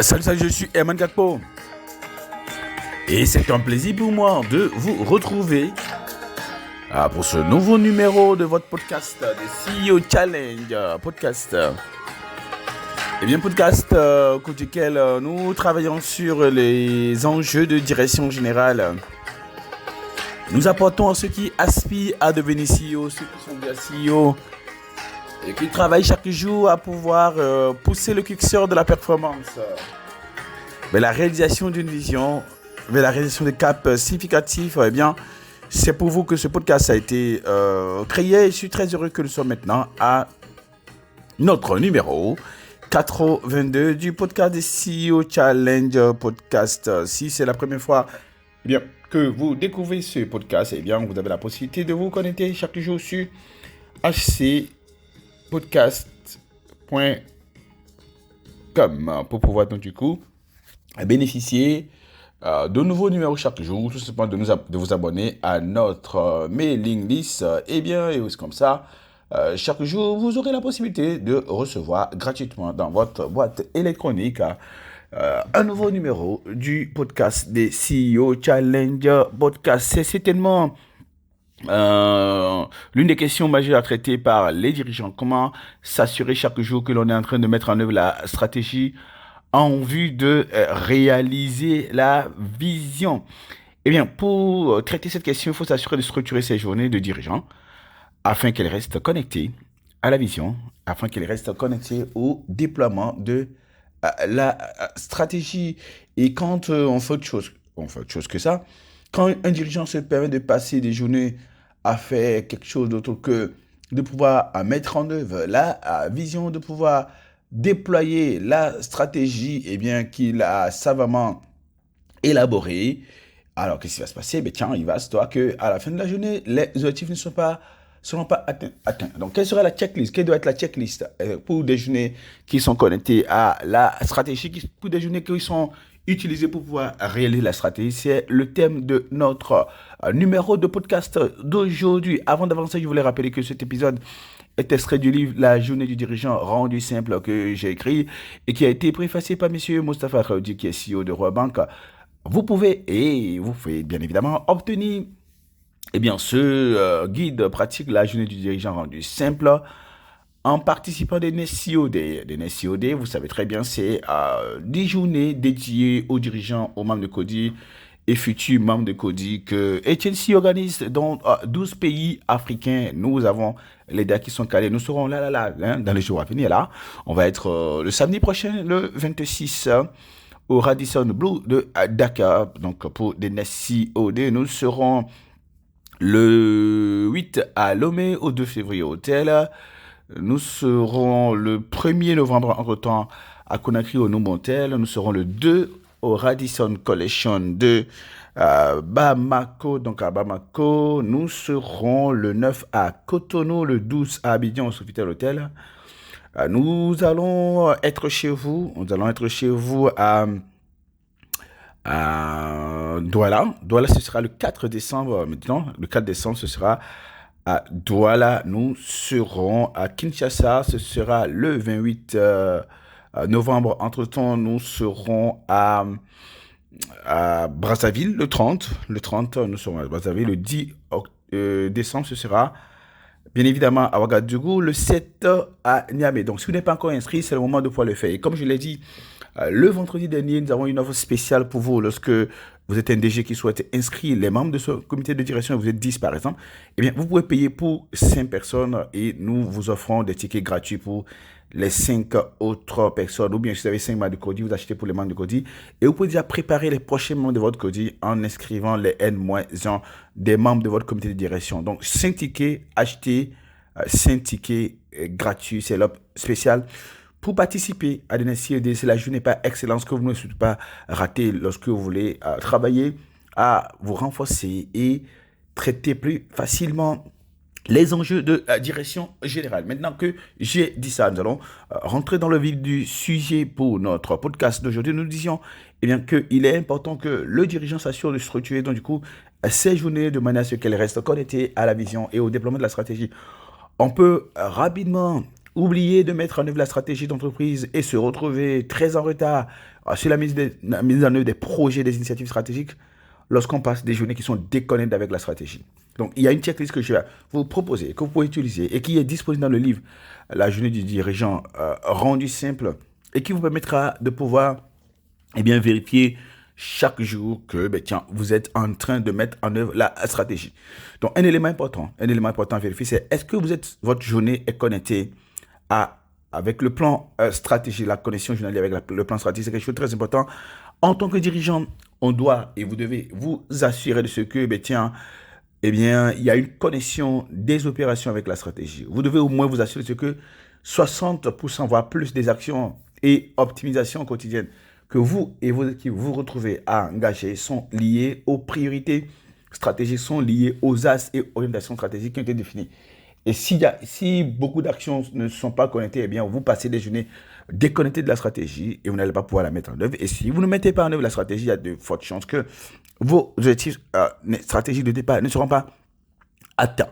Salut, je suis Herman Gakpo. Et c'est un plaisir pour moi de vous retrouver pour ce nouveau numéro de votre podcast, de CEO Challenge Podcast. Podcast au cours duquel nous travaillons sur les enjeux de direction générale. Nous apportons à ceux qui aspirent à devenir CEO, ceux qui sont déjà CEO et qui travaillent chaque jour à pouvoir pousser le curseur de la performance vers la réalisation d'une vision, vers la réalisation de caps significatifs. C'est pour vous que ce podcast a été créé et je suis très heureux que nous sommes maintenant à notre numéro 82 du podcast de CEO Challenge Podcast. Si c'est la première fois que vous découvrez ce podcast, vous avez la possibilité de vous connecter chaque jour sur hcpodcast.com pour pouvoir donc du coup bénéficier de nouveaux numéros chaque jour, tout simplement de vous abonner à notre mailing list. Et aussi comme ça, chaque jour, vous aurez la possibilité de recevoir gratuitement dans votre boîte électronique un nouveau numéro du podcast des CEO Challenge Podcast. C'est certainement l'une des questions majeures à traiter par les dirigeants. Comment s'assurer chaque jour que l'on est en train de mettre en œuvre la stratégie en vue de réaliser la vision. Pour traiter cette question, il faut s'assurer de structurer ces journées de dirigeants afin qu'elles restent connectées à la vision, afin qu'elles restent connectées au déploiement de la stratégie. Et quand on fait autre chose que ça, quand un dirigeant se permet de passer des journées à faire quelque chose d'autre que de pouvoir mettre en œuvre la vision, de pouvoir déployer la stratégie qu'il a savamment élaborée, alors qu'est-ce qui va se passer? Il va se voir qu'à la fin de la journée, les objectifs ne seront pas atteints. Donc, quelle sera la checklist? Quelle doit être la checklist pour des journées qui sont connectées à la stratégie, pour des journées qui sont utilisées pour pouvoir réaliser la stratégie? C'est le thème de notre numéro de podcast d'aujourd'hui. Avant d'avancer, je voulais rappeler que cet épisode est extrait du livre La journée du dirigeant rendu simple que j'ai écrit et qui a été préfacé par M. Moustapha Raoudi, qui est CEO de Roy Bank. Vous pouvez bien évidemment obtenir ce guide pratique La journée du dirigeant rendu simple en participant des NESCOD. Des NESCOD, vous savez très bien, c'est des journées dédiées aux dirigeants, aux membres de CODI et futurs membres de CODI que HLC organise dans 12 pays africains. Nous avons les dates qui sont calées. Nous serons là, dans les jours à venir. Là, on va être le samedi prochain, le 26, au Radisson Blu de Dakar. Donc, pour des NESCOD, nous serons le 8 à Lomé, au 2 février au hôtel. Nous serons le 1er novembre, entre-temps, à Conakry, au Nouvelle-Montel. Nous serons le 2 au Radisson Collection de Bamako. Donc, à Bamako, nous serons le 9 à Cotonou, le 12 à Abidjan, au Sofitel Hotel. Nous allons être chez vous. Nous allons être chez vous à Douala. Douala, ce sera le 4 décembre. Maintenant, le 4 décembre, ce sera à Douala. Nous serons à Kinshasa. Ce sera le 28 novembre. Entre-temps, nous serons à Brazzaville le 30. Le 30, nous serons à Brazzaville. Le 10 décembre, ce sera bien évidemment à Ouagadougou. Le 7 à Niamey. Donc, si vous n'êtes pas encore inscrit, c'est le moment de pouvoir le faire. Et comme je l'ai dit, le vendredi dernier, nous avons une offre spéciale pour vous. Lorsque vous êtes un DG qui souhaite inscrire les membres de ce comité de direction, vous êtes 10 par exemple, vous pouvez payer pour 5 personnes et nous vous offrons des tickets gratuits pour les 5 autres personnes. Ou bien si vous avez 5 membres de CODI, vous achetez pour les membres de CODI et vous pouvez déjà préparer les prochains membres de votre CODI en inscrivant les N-1 des membres de votre comité de direction. Donc 5 tickets achetés, 5 tickets gratuits, c'est l'offre spéciale. Pour participer à des NESCOD, c'est la journée par excellence que vous ne souhaitez pas rater lorsque vous voulez travailler à vous renforcer et traiter plus facilement les enjeux de direction générale. Maintenant que j'ai dit ça, nous allons rentrer dans le vif du sujet pour notre podcast d'aujourd'hui. Nous disions qu'il est important que le dirigeant s'assure de structurer donc du coup ces journées de manière à ce qu'elles restent connectées à la vision et au déploiement de la stratégie. On peut rapidement oublier de mettre en œuvre la stratégie d'entreprise et se retrouver très en retard sur la mise en œuvre des projets, des initiatives stratégiques lorsqu'on passe des journées qui sont déconnectées avec la stratégie. Donc, il y a une checklist que je vais vous proposer, que vous pouvez utiliser et qui est disponible dans le livre La journée du dirigeant rendu simple et qui vous permettra de pouvoir vérifier chaque jour que vous êtes en train de mettre en œuvre la stratégie. Donc, un élément important à vérifier, c'est est-ce que votre journée est connectée avec le plan stratégique, la connexion journalière avec le plan stratégique, c'est quelque chose de très important. En tant que dirigeant, on doit et vous devez vous assurer de ce que, il y a une connexion des opérations avec la stratégie. Vous devez au moins vous assurer de ce que 60% voire plus des actions et optimisations quotidiennes que vous et vos équipes vous retrouvez à engager sont liées aux priorités stratégiques, sont liées aux axes et orientations stratégiques qui ont été définies. Et si beaucoup d'actions ne sont pas connectées, vous passez des journées déconnectées de la stratégie et vous n'allez pas pouvoir la mettre en œuvre. Et si vous ne mettez pas en œuvre la stratégie, il y a de fortes chances que vos objectifs stratégiques de départ ne seront pas atteints.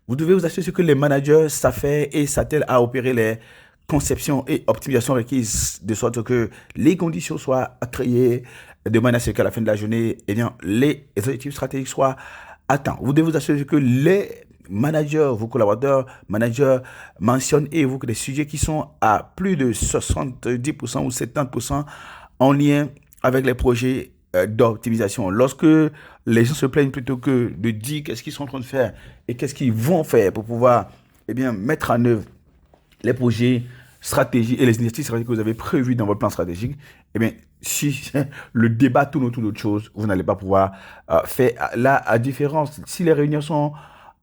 Vous devez vous assurer que les managers savent faire et s'attellent à opérer les conceptions et optimisations requises de sorte que les conditions soient créées de manière à ce qu'à la fin de la journée, les objectifs stratégiques soient atteints. Vous devez vous assurer que les managers, vos collaborateurs, managers mentionnent et évoquent des sujets qui sont à plus de 70% ou 70% en lien avec les projets d'optimisation. Lorsque les gens se plaignent plutôt que de dire qu'est-ce qu'ils sont en train de faire et qu'est-ce qu'ils vont faire pour pouvoir mettre en œuvre les projets stratégiques et les initiatives stratégiques que vous avez prévues dans votre plan stratégique, si le débat tourne autour d'autre chose, vous n'allez pas pouvoir faire la différence. Si les réunions sont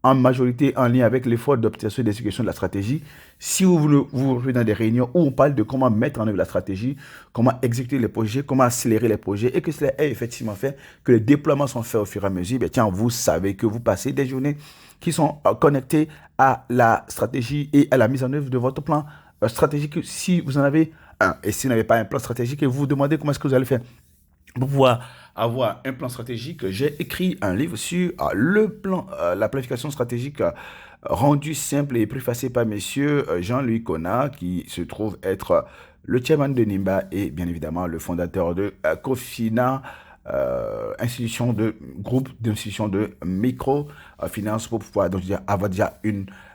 en majorité en lien avec l'effort d'optimisation et d'exécution de la stratégie, si vous vous retrouvez dans des réunions où on parle de comment mettre en œuvre la stratégie, comment exécuter les projets, comment accélérer les projets, et que cela est effectivement fait, que les déploiements sont faits au fur et à mesure, vous savez que vous passez des journées qui sont connectées à la stratégie et à la mise en œuvre de votre plan stratégique, si vous en avez un. Et si vous n'avez pas un plan stratégique, et vous vous demandez comment est-ce que vous allez faire pour pouvoir avoir un plan stratégique, j'ai écrit un livre sur la planification stratégique rendu simple et préfacé par monsieur Jean-Louis Connard, qui se trouve être le chairman de NIMBA et bien évidemment le fondateur de Cofina, groupe d'institutions de microfinance pour pouvoir avoir déjà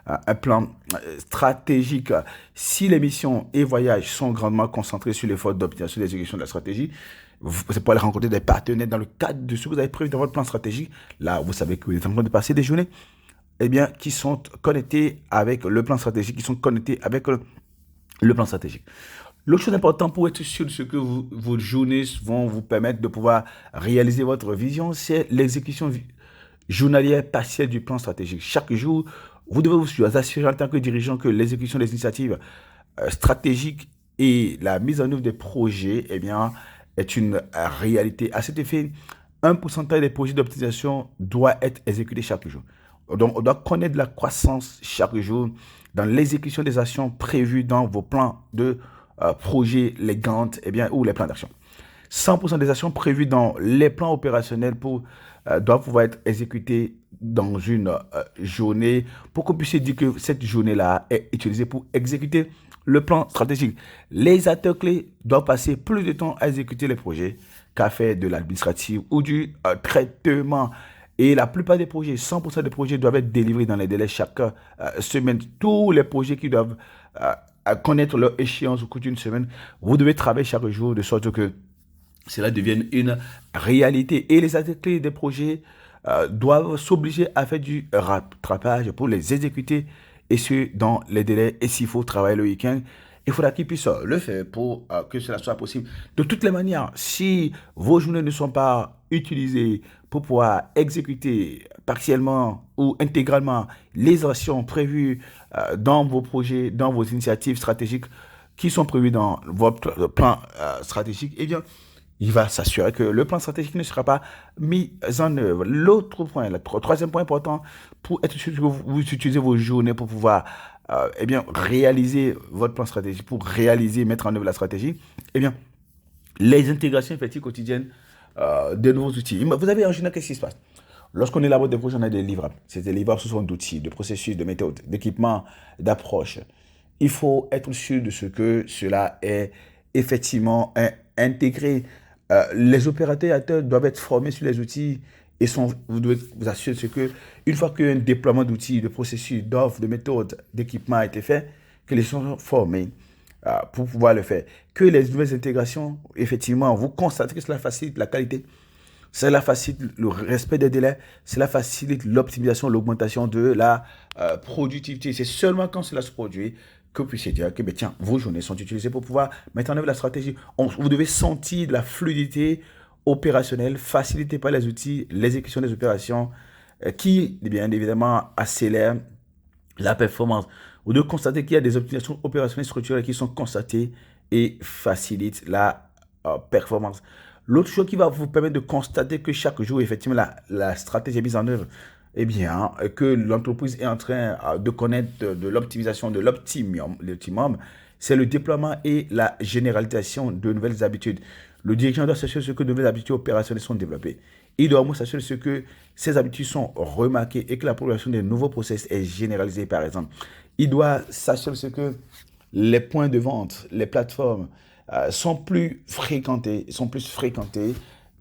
un plan stratégique. Si les missions et voyages sont grandement concentrés sur l'effort d'optimisation et d'exécution de la stratégie, vous pouvez aller rencontrer des partenaires dans le cadre de ce que vous avez prévu dans votre plan stratégique. Là, vous savez que vous êtes en train de passer des journées qui sont connectées avec le plan stratégique, qui sont connectées avec le plan stratégique. L'autre chose importante pour être sûr de ce que vos journées vont vous permettre de pouvoir réaliser votre vision, c'est l'exécution journalière partielle du plan stratégique. Chaque jour, vous devez vous assurer en tant que dirigeant que l'exécution des initiatives stratégiques et la mise en œuvre des projets est une réalité. À cet effet, un pourcentage des projets d'optimisation doit être exécuté chaque jour. Donc, on doit connaître la croissance chaque jour dans l'exécution des actions prévues dans vos plans de projets, les Gantt, ou les plans d'action. 100% des actions prévues dans les plans opérationnels doivent pouvoir être exécutées dans une journée pour qu'on puisse dire que cette journée-là est utilisée pour exécuter le plan stratégique. Les acteurs clés doivent passer plus de temps à exécuter les projets qu'à faire de l'administratif ou du traitement. Et la plupart des projets, 100% des projets doivent être délivrés dans les délais chaque semaine. Tous les projets qui doivent connaître leur échéance au cours d'une semaine, vous devez travailler chaque jour de sorte que cela devienne une réalité. Et les acteurs clés des projets doivent s'obliger à faire du rattrapage pour les exécuter et ce, dans les délais. Et s'il faut travailler le week-end, il faudra qu'ils puissent le faire pour que cela soit possible. De toutes les manières, si vos journées ne sont pas utilisées pour pouvoir exécuter partiellement ou intégralement les actions prévues dans vos projets, dans vos initiatives stratégiques qui sont prévues dans votre plan stratégique, il va s'assurer que le plan stratégique ne sera pas mis en œuvre. L'autre point, le troisième point important, pour être sûr que vous utilisez vos journées pour pouvoir réaliser votre plan stratégique, pour mettre en œuvre la stratégie, les intégrations effectives quotidiennes de nouveaux outils. Vous avez en général, qu'est-ce qui se passe? Lorsqu'on élabore des projets, on a des livrables. C'est des livrables sous forme d'outils, de processus, de méthodes, d'équipements, d'approches. il faut être sûr de ce que cela est effectivement intégré. Les opérateurs doivent être formés sur les outils et vous devez vous assurer de ce que, une fois qu'un déploiement d'outils, de processus, d'offres, de méthodes, d'équipements a été fait, que les gens sont formés pour pouvoir le faire. Que les nouvelles intégrations, effectivement, vous constatez que cela facilite la qualité, cela facilite le respect des délais, cela facilite l'optimisation, l'augmentation de la productivité. C'est seulement quand cela se produit que vous puissiez dire que ben, tiens, vos journées sont utilisées pour pouvoir mettre en œuvre la stratégie. Vous devez sentir de la fluidité opérationnelle facilitée par les outils, l'exécution des opérations qui, bien évidemment, accélèrent la performance. Vous devez constater qu'il y a des optimisations opérationnelles structurelles qui sont constatées et facilitent la performance. L'autre chose qui va vous permettre de constater que chaque jour, effectivement, la stratégie est mise en œuvre, eh bien, que l'entreprise est en train de connaître de l'optimisation, de l'optimum, c'est le déploiement et la généralisation de nouvelles habitudes. Le dirigeant doit s'assurer que de nouvelles habitudes opérationnelles sont développées. Il doit aussi s'assurer que ces habitudes sont remarquées et que la progression des nouveaux process est généralisée, par exemple. Il doit s'assurer que les points de vente, les plateformes sont plus fréquentés,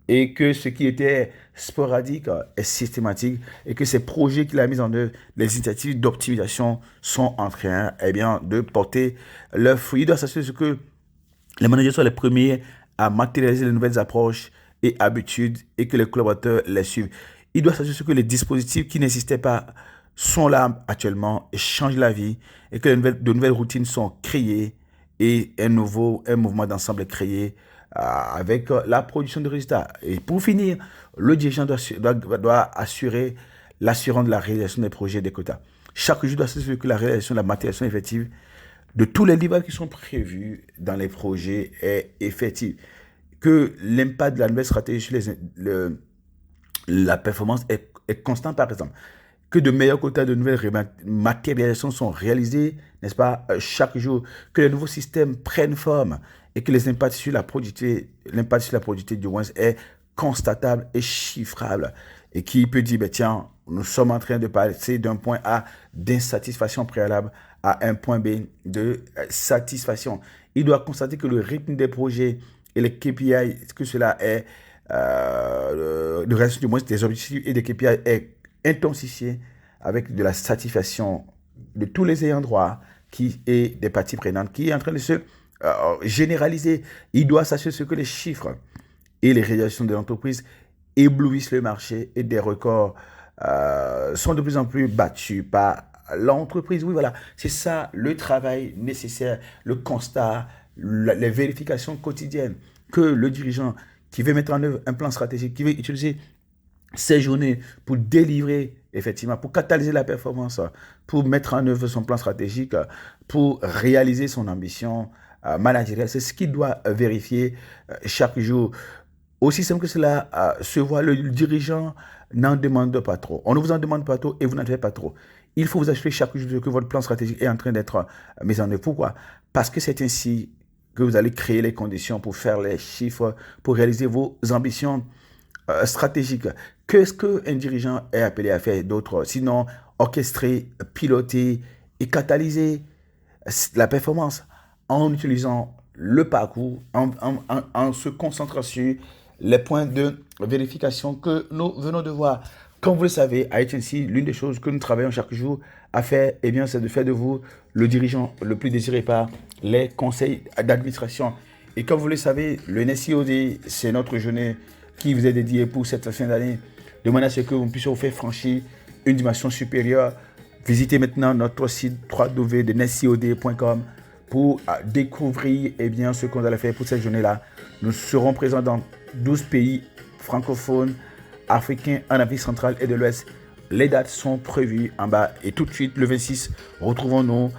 et que ce qui était sporadique est systématique et que ces projets qu'il a mis en œuvre, les initiatives d'optimisation sont en train de porter leurs fruits. Il doit s'assurer que les managers soient les premiers à matérialiser les nouvelles approches et habitudes et que les collaborateurs les suivent. Il doit s'assurer que les dispositifs qui n'existaient pas sont là actuellement et changent la vie et que de nouvelles routines sont créées et un mouvement d'ensemble est créé avec la production de résultats. Et pour finir, le dirigeant doit assurer l'assurance de la réalisation des projets et des quotas. Chaque jour doit s'assurer que la réalisation, la matérialisation effective de tous les livrables qui sont prévus dans les projets est effective. Que l'impact de la nouvelle stratégie sur la performance est constant, par exemple. Que de meilleurs quotas de nouvelles matérialisations sont réalisés, n'est-ce pas, chaque jour. Que les nouveaux systèmes prennent forme et que les impacts sur la productivité du moins est constatable et chiffrable. Et qui peut dire, ben, tiens, nous sommes en train de passer d'un point A d'insatisfaction préalable à un point B de satisfaction. Il doit constater que le rythme des projets et les KPI, que cela est, le reste du moins des objectifs et des KPI est intensifié avec de la satisfaction de tous les ayants droit et des parties prenantes qui est en train de se généraliser. Il doit s'assurer que les chiffres et les réalisations de l'entreprise éblouissent le marché et des records sont de plus en plus battus par l'entreprise. Oui, voilà, c'est ça le travail nécessaire, le constat, les vérifications quotidiennes que le dirigeant qui veut mettre en œuvre un plan stratégique, qui veut utiliser ces journées pour délivrer, effectivement, pour catalyser la performance, pour mettre en œuvre son plan stratégique, pour réaliser son ambition managériale. C'est ce qu'il doit vérifier chaque jour. Aussi simple que cela se voit, le dirigeant n'en demande pas trop. On ne vous en demande pas trop et vous n'en faites pas trop. Il faut vous assurer chaque jour que votre plan stratégique est en train d'être mis en œuvre. Pourquoi? Parce que c'est ainsi que vous allez créer les conditions pour faire les chiffres, pour réaliser vos ambitions stratégiques. Qu'est-ce qu'un dirigeant est appelé à faire d'autre? Sinon, orchestrer, piloter et catalyser la performance en utilisant le parcours, en se concentrant sur les points de vérification que nous venons de voir. Comme vous le savez, à HNC, l'une des choses que nous travaillons chaque jour à faire, c'est de faire de vous le dirigeant le plus désiré par les conseils d'administration. Et comme vous le savez, le NSIOD, c'est notre journée qui vous est dédiée pour cette fin d'année, de manière à ce que vous puissiez vous faire franchir une dimension supérieure. Visitez maintenant notre site www.nscod.com pour découvrir ce qu'on allait faire pour cette journée-là. Nous serons présents dans 12 pays francophones, africains, en Afrique centrale et de l'Ouest. Les dates sont prévues en bas. Et tout de suite, le 26, retrouvons-nous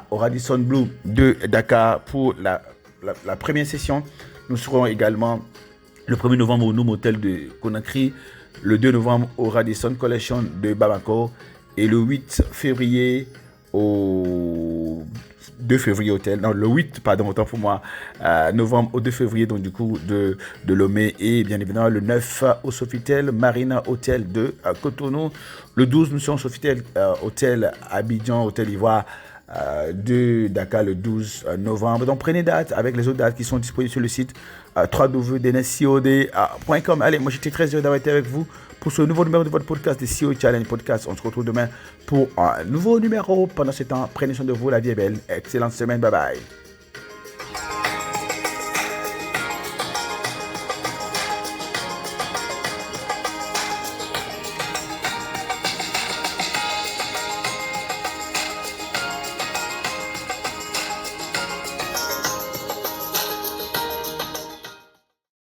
au Radisson Blu de Dakar pour la première session. Nous serons également le 1er novembre au Noum Hotel de Conakry, le 2 novembre au Radisson Collection de Bamako et le 8 février au 2 février hôtel, non le 8 pardon autant pour moi, novembre au 2 février donc du coup de Lomé et bien évidemment le 9 au Sofitel Marina Hôtel de Cotonou, le 12 nous sommes au Sofitel Hôtel Abidjan, Hôtel Ivoire de Dakar le 12 novembre. Donc prenez date avec les autres dates qui sont disponibles sur le site www.dnscod.com. Allez, moi j'étais très heureux d'avoir été avec vous pour ce nouveau numéro de votre podcast, de CEO Challenge Podcast. On se retrouve demain pour un nouveau numéro. Pendant ce temps, prenez soin de vous, la vie est belle. Excellente semaine, bye bye.